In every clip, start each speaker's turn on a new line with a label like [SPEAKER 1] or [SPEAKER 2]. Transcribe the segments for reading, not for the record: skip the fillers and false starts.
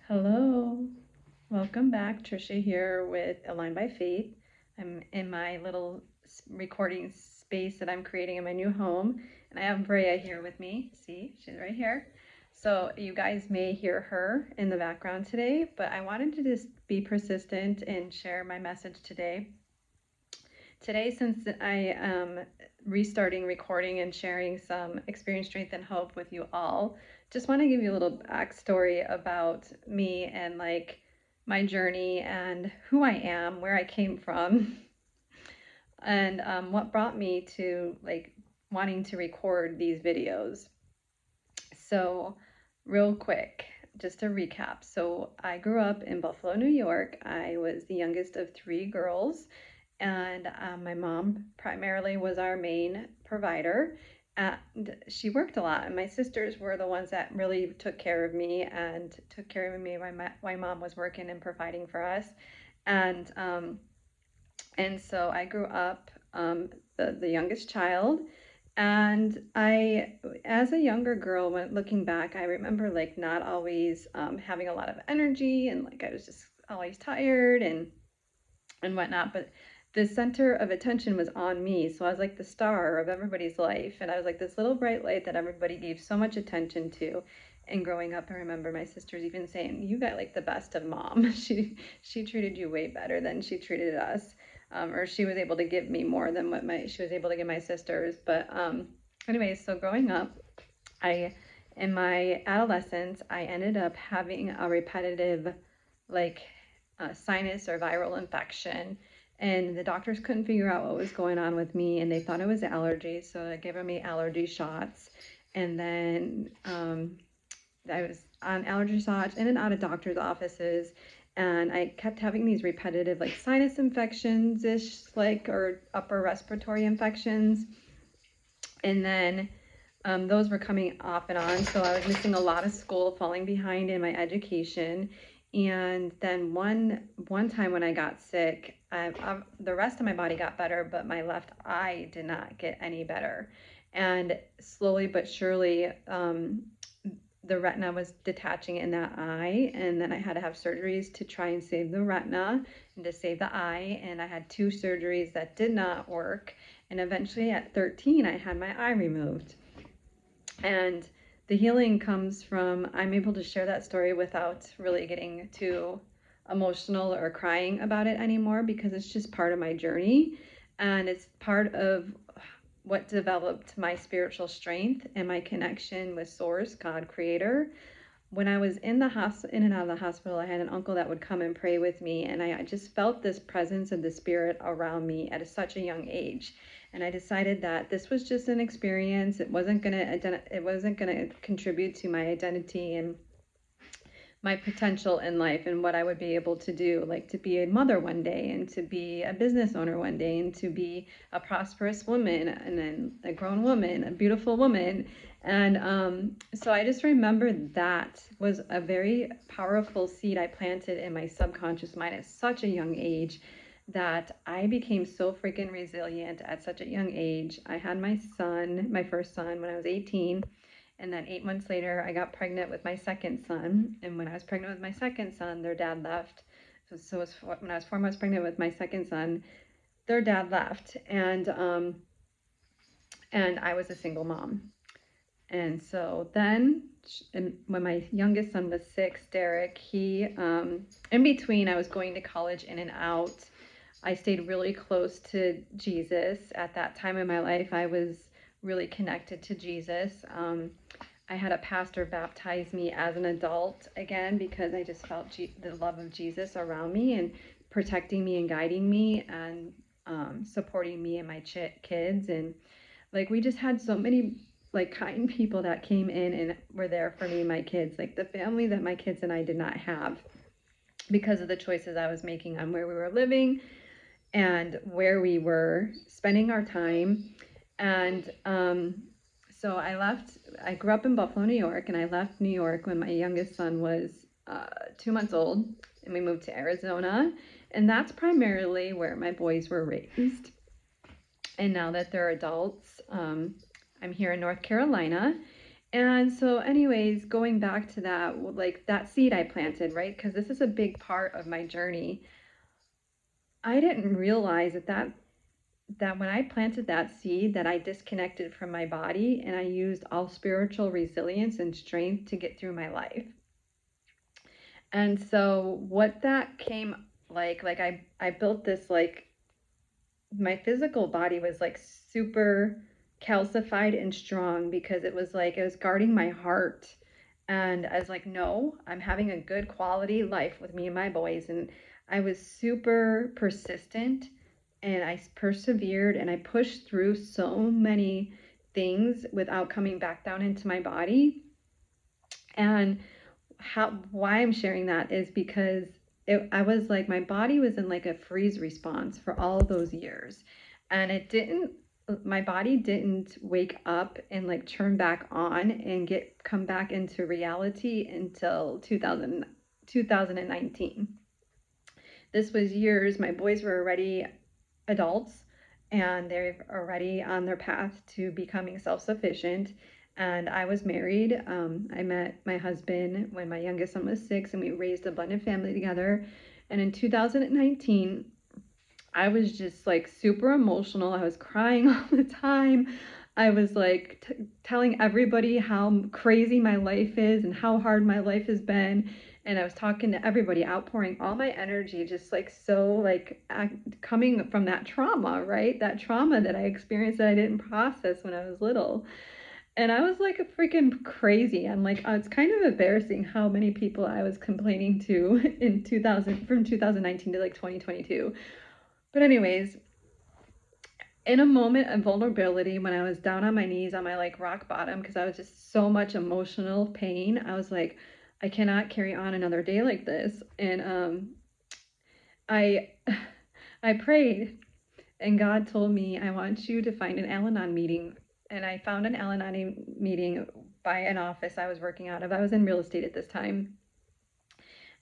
[SPEAKER 1] Hello, welcome back. Trisha here with Aligned by Faith. I'm in my little recording space that I'm creating in my new home, and I have Brea here with me. See, she's right here. So you guys may hear her in the background today, but I wanted to just be persistent and share my message today. Today, since I am restarting recording and sharing some experience, strength, and hope with you all, just want to give you a little backstory about me and like my journey and who I am, where I came from, and what brought me to like wanting to record these videos. So, real quick, just to recap. So, I grew up in Buffalo, New York. I was the youngest of three girls, and my mom primarily was our main provider. And she worked a lot, and my sisters were the ones that really took care of me and took care of me while my mom was working and providing for us. And so I grew up the youngest child. And as a younger girl, when looking back, I remember like not always having a lot of energy, and like I was just always tired and whatnot. But the center of attention was on me. So I was like the star of everybody's life. And I was like this little bright light that everybody gave so much attention to. And growing up, I remember my sisters even saying, "You got like the best of mom. She treated you way better than she treated us." Or she was able to give me more than what she was able to give my sisters. But anyways, so growing up, I in my adolescence, I ended up having a repetitive like sinus or viral infection, and the doctors couldn't figure out what was going on with me, and they thought it was allergy, so they gave me allergy shots. And then I was on allergy shots in and out of doctors' offices, and I kept having these repetitive like sinus infections ish, like, or upper respiratory infections. And then those were coming off and on. So I was missing a lot of school, falling behind in my education. And then one time when I got sick, the rest of my body got better, but my left eye did not get any better. And slowly but surely, the retina was detaching in that eye, and then I had to have surgeries to try and save the retina and to save the eye. And I had two surgeries that did not work. And eventually at 13, I had my eye removed. And the healing comes from, I'm able to share that story without really getting too emotional or crying about it anymore, because it's just part of my journey. And it's part of what developed my spiritual strength and my connection with Source, God, Creator. When I was in and out of the hospital, I had an uncle that would come and pray with me, and I just felt this presence of the Spirit around me at such a young age. And I decided that this was just an experience. It wasn't gonna contribute to my identity and my potential in life and what I would be able to do, like to be a mother one day and to be a business owner one day and to be a prosperous woman and then a grown woman, a beautiful woman. And so I just remember that was a very powerful seed I planted in my subconscious mind at such a young age, that I became so freaking resilient at such a young age. I had my first son, when I was 18. And then 8 months later, I got pregnant with my second son. And when I was pregnant with my second son, their dad left. When I was 4 months pregnant with my second son, their dad left, and I was a single mom. And so then, when my youngest son was 6, Derek, he in between, I was going to college in and out. I stayed really close to Jesus. At that time in my life, I was really connected to Jesus. I had a pastor baptize me as an adult again, because I just felt the love of Jesus around me and protecting me and guiding me and supporting me and my kids. And like we just had so many like kind people that came in and were there for me and my kids, like the family that my kids and I did not have, because of the choices I was making on where we were living and where we were spending our time. And so I grew up in Buffalo, New York, and I left New York when my youngest son was 2 months old, and we moved to Arizona. And that's primarily where my boys were raised. And now that they're adults, I'm here in North Carolina. And so anyways, going back to that, like that seed I planted, right? Because this is a big part of my journey. I didn't realize that when I planted that seed that I disconnected from my body and I used all spiritual resilience and strength to get through my life. And so what that came like I built this like my physical body was like super calcified and strong because it was like it was guarding my heart. And I was like, no, I'm having a good quality life with me and my boys. And I was super persistent and I persevered and I pushed through so many things without coming back down into my body. And why I'm sharing that is because I was like my body was in like a freeze response for all those years, and my body didn't wake up and like turn back on and come back into reality until 2019. This was years my boys were already adults and they're already on their path to becoming self-sufficient. And I was married. I met my husband when my youngest son was 6, and we raised a blended family together. And in 2019, I was just like super emotional. I was crying all the time. I was like telling everybody how crazy my life is and how hard my life has been. And I was talking to everybody, outpouring all my energy, just like so, like coming from that trauma, right? That trauma that I experienced that I didn't process when I was little. And I was like a freaking crazy. I'm like, it's kind of embarrassing how many people I was complaining to in 2000, from 2019 to like 2022. But anyways, in a moment of vulnerability, when I was down on my knees on my like rock bottom, because I was just so much emotional pain, I was like, I cannot carry on another day like this. And I I prayed, and God told me, I want you to find an Al-Anon meeting. And I found an Al-Anon meeting by an office I was working out of. I was in real estate at this time.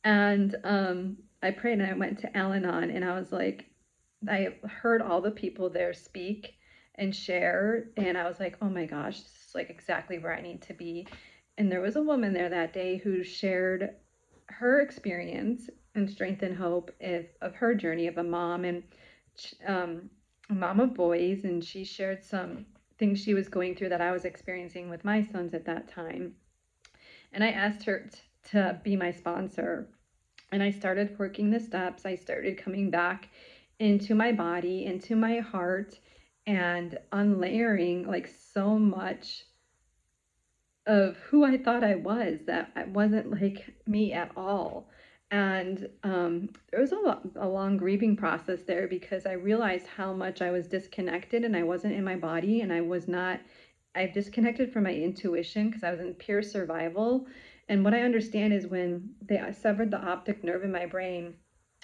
[SPEAKER 1] And I prayed and I went to Al-Anon, and I was like, I heard all the people there speak and share, and I was like, oh my gosh, this is like exactly where I need to be. And there was a woman there that day who shared her experience and strength and hope of her journey of a mom and a mom of boys, and she shared some things she was going through that I was experiencing with my sons at that time. And I asked her to be my sponsor. And I started working the steps. I started coming back into my body, into my heart, and unlayering like so much of who I thought I was that I wasn't like me at all. And there was a long grieving process there because I realized how much I was disconnected and I wasn't in my body, and I disconnected from my intuition because I was in pure survival. And what I understand is when they severed the optic nerve in my brain,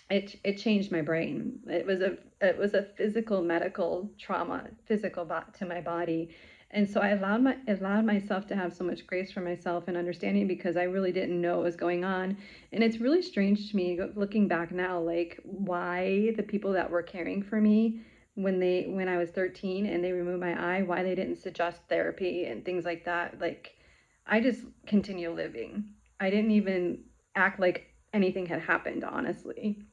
[SPEAKER 1] it changed my brain. It was a physical medical trauma, to my body. And so I allowed myself to have so much grace for myself and understanding because I really didn't know what was going on. And it's really strange to me looking back now, like why the people that were caring for me when I was 13 and they removed my eye, why they didn't suggest therapy and things like that. Like I just continue living. I didn't even act like anything had happened, honestly.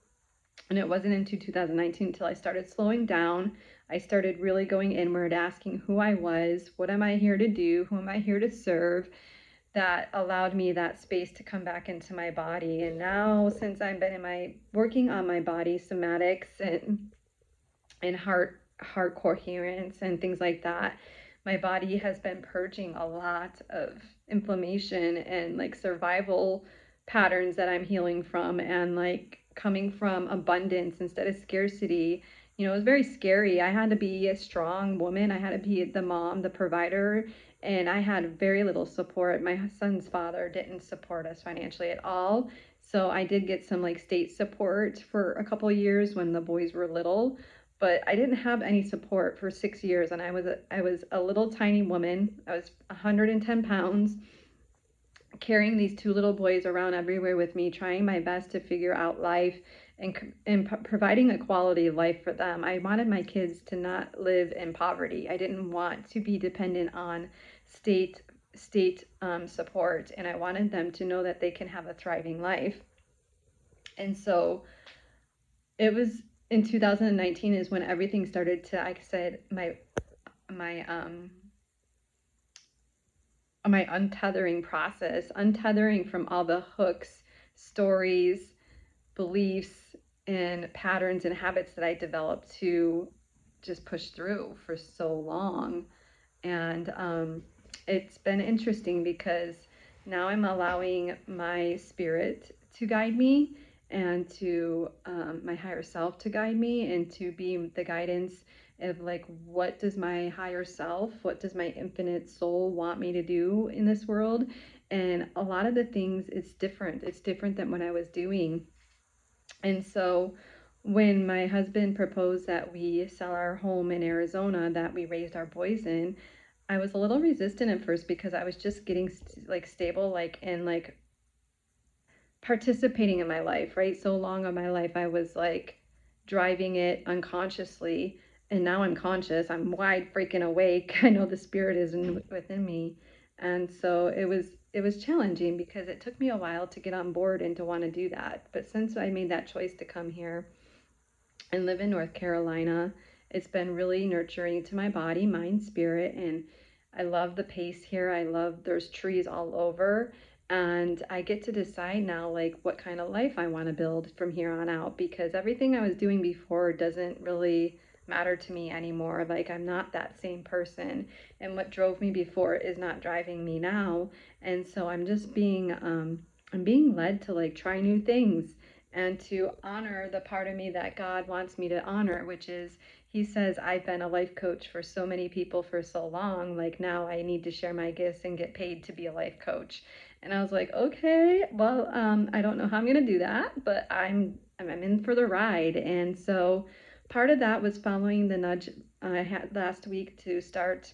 [SPEAKER 1] And it wasn't until 2019 until I started slowing down. I started really going inward, asking who I was, what am I here to do, who am I here to serve, that allowed me that space to come back into my body. And now, since I've been working on my body somatics and heart coherence and things like that, my body has been purging a lot of inflammation and like survival patterns that I'm healing from, and like coming from abundance instead of scarcity. You know, it was very scary. I had to be a strong woman. I had to be the mom, the provider, and I had very little support. My son's father didn't support us financially at all. So I did get some like state support for a couple of years when the boys were little, but I didn't have any support for 6 years. And I was a little tiny woman. I was 110 pounds, carrying these two little boys around everywhere with me, trying my best to figure out life and providing a quality life for them. I wanted my kids to not live in poverty. I didn't want to be dependent on state state support, and I wanted them to know that they can have a thriving life. And so it was in 2019 is when everything started to, like I said, my untethering process, untethering from all the hooks, stories, beliefs, and patterns and habits that I developed to just push through for so long. And it's been interesting because now I'm allowing my spirit to guide me, and to my higher self to guide me, and to be the guidance of like, what does my higher self, what does my infinite soul want me to do in this world? And a lot of the things, it's different than what I was doing. And so when my husband proposed that we sell our home in Arizona that we raised our boys in, I was a little resistant at first because I was just getting like stable, like, and like participating in my life, right? So long of my life, I was like driving it unconsciously. And now I'm conscious. I'm wide freaking awake. I know the spirit is within me. And so it was challenging because it took me a while to get on board and to want to do that. But since I made that choice to come here and live in North Carolina, it's been really nurturing to my body, mind, spirit, and I love the pace here. I love there's trees all over, and I get to decide now like what kind of life I want to build from here on out, because everything I was doing before doesn't really matter to me anymore. Like, I'm not that same person, and what drove me before is not driving me now. And so I'm being led to like try new things and to honor the part of me that God wants me to honor, which is, He says, I've been a life coach for so many people for so long. Like, now I need to share my gifts and get paid to be a life coach. And I was like, okay, well, I don't know how I'm going to do that, but I'm in for the ride. And so part of that was following the nudge I had last week to start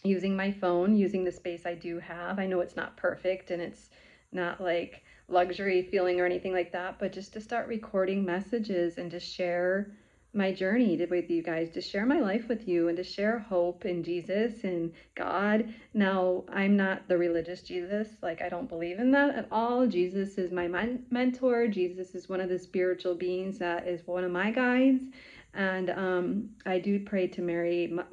[SPEAKER 1] using my phone, using the space I do have. I know it's not perfect and it's not like luxury feeling or anything like that, but just to start recording messages and to share my journey with you guys, to share my life with you, and to share hope in Jesus and God. Now, I'm not the religious Jesus. Like, I don't believe in that at all. Jesus is my mentor. Jesus is one of the spiritual beings that is one of my guides. And I do pray to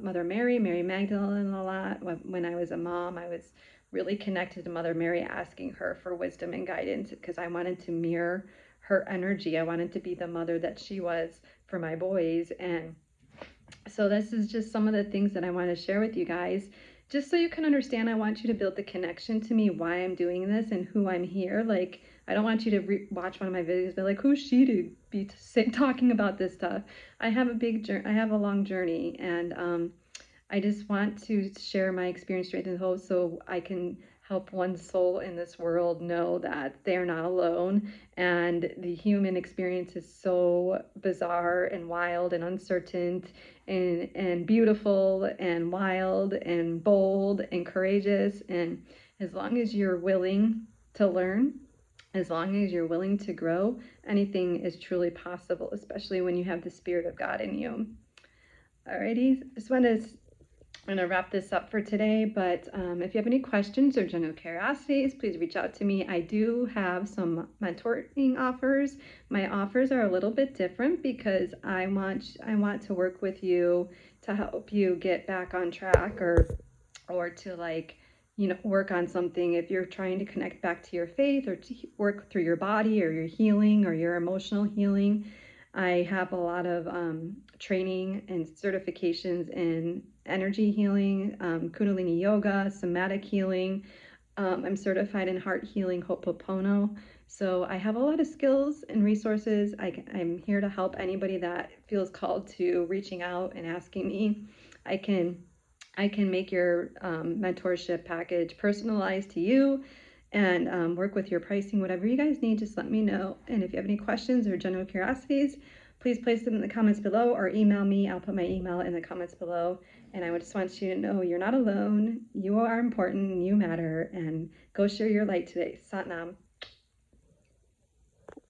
[SPEAKER 1] Mother Mary, Mary Magdalene a lot. When I was a mom, I was really connected to Mother Mary, asking her for wisdom and guidance because I wanted to mirror her energy. I wanted to be the mother that she was for my boys. And so this is just some of the things that I want to share with you guys. Just so you can understand, I want you to build the connection to me, why I'm doing this and who I'm here. Like, I don't want you to watch one of my videos and be like, who's she to be talking about this stuff? I have a long journey, and I just want to share my experience, strength, and hope so I can help one soul in this world know that they're not alone. And the human experience is so bizarre and wild and uncertain and beautiful and wild and bold and courageous. And as long as you're willing to learn, as long as you're willing to grow, anything is truly possible, especially when you have the Spirit of God in you. Alrighty, I'm going to wrap this up for today, but if you have any questions or general curiosities, please reach out to me. I do have some mentoring offers. My offers are a little bit different because I want to work with you to help you get back on track, or to like, work on something. If you're trying to connect back to your faith, or to work through your body or your healing or your emotional healing, I have a lot of training and certifications in energy healing, Kundalini yoga, somatic healing. I'm certified in heart healing, Ho'oponopono. So I have a lot of skills and resources. I'm here to help anybody that feels called to reaching out and asking me. I can make your mentorship package personalized to you, and work with your pricing. Whatever you guys need, just let me know. And if you have any questions or general curiosities, please place them in the comments below or email me. I'll put my email in the comments below. And I just want you to know you're not alone. You are important. You matter. And go share your light today. Sat Nam.